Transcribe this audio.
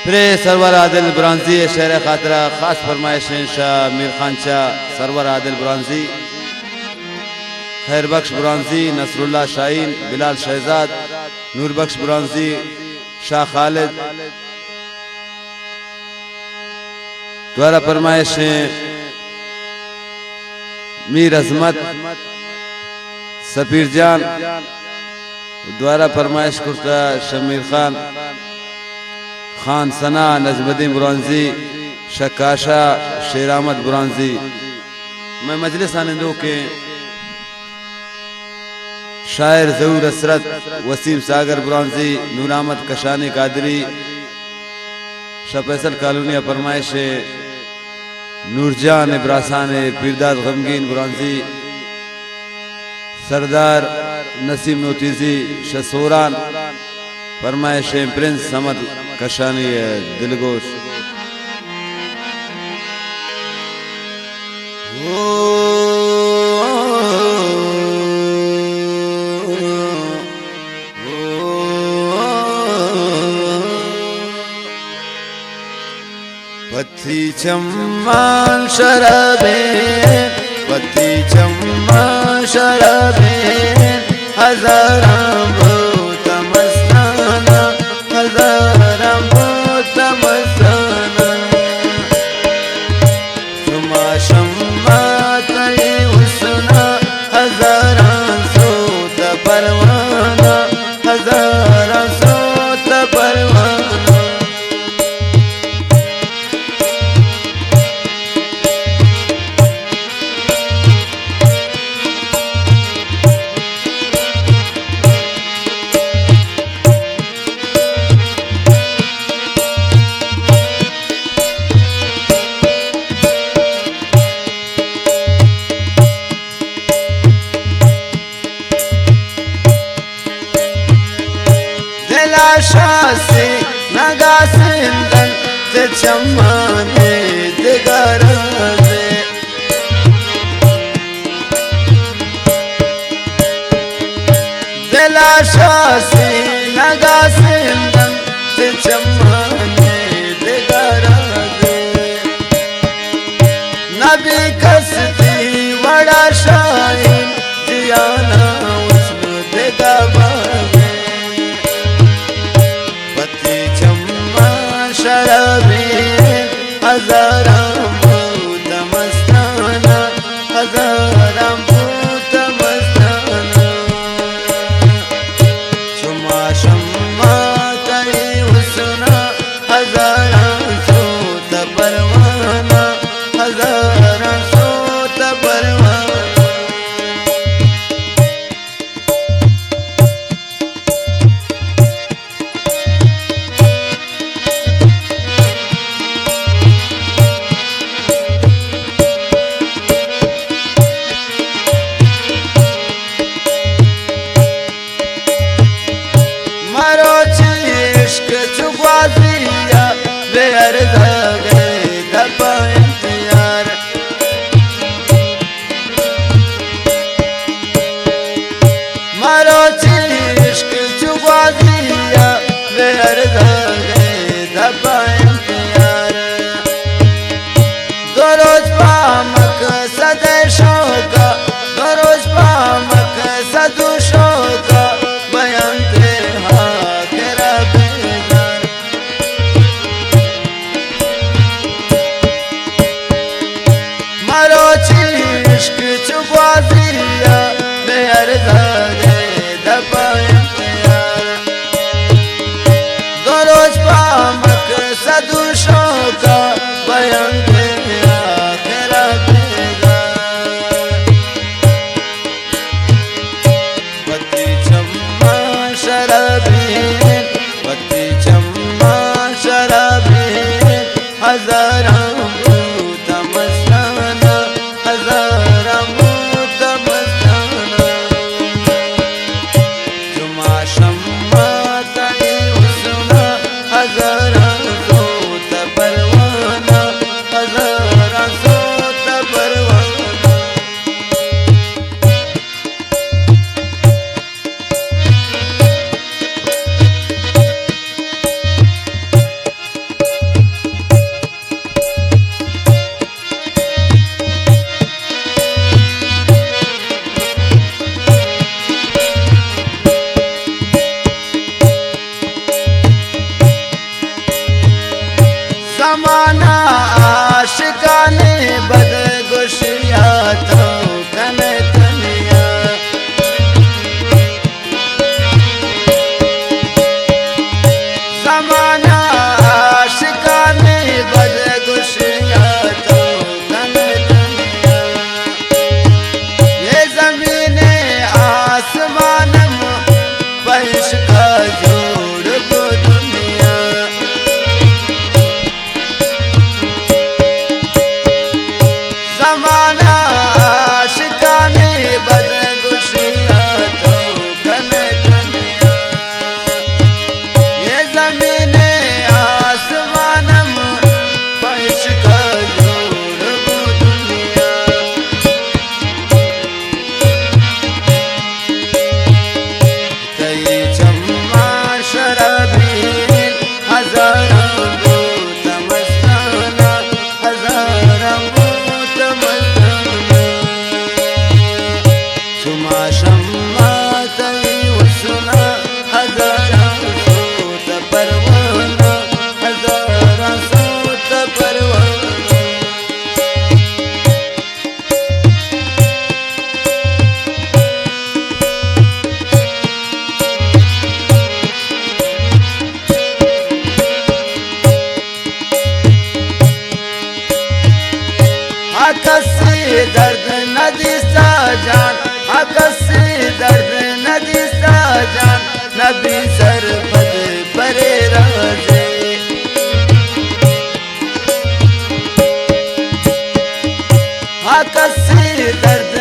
फिर सरवर आदिल ब्रांजी शहर खातरा खास फरमाइश शाह मीर खान शाह सरवर आदिल ब्रांजी खैर बख्श ब्रांजी नसरुल्लाह शाहीन बिलाल शहजाद नूर बख्श ब्रांजी शाह खालिद द्वारा फरमाइश मीर अजमत सफीर जान द्वारा फरमाइश करता शमीर खान खान सना नजमुद्दीन बुरांजी शकाशा शेर अहमद बुरांजी। मैं मजलिस आनंदों के शायर जहूर असरत वसीम सागर बुरांजी नूर अहमद कशानी कादरी शाह फैसल कॉलोनी फरमाइश नूरजान इब्रासान पीरदाद गमगीन बुरांजी सरदार नसीम नोतीजी शसोरान फरमाइश प्रिंस समद कशानी दिलगोश। पत्ती चम्मान शराबे पत्ती चम्मान शराबे हजारां भूत मस्ताना हजारां भूत मस्ताना शुमा शम्मा तई हुस्ना हजारां सोत परवाना हजारां सोत परवाना। शासी नगा सिंदन ते चम्माने दिगराजे दिला शासी नगा सिंदन ते चम्माने दिगराजे नबी कसती वड़ा शाहीन दियाना उसमें दिगाबागे शराबी हजारां भूत मस्ताना हजारां भूत मस्ताना शुमा शम्मा तई हुस्ना हजारां सोत परवाना हजारां सोत परवाना। आकसी दर्द नदी सा जान, आकसी दर्द नदी सा जान, नबी सरपद परे राजे। आकसी दर्द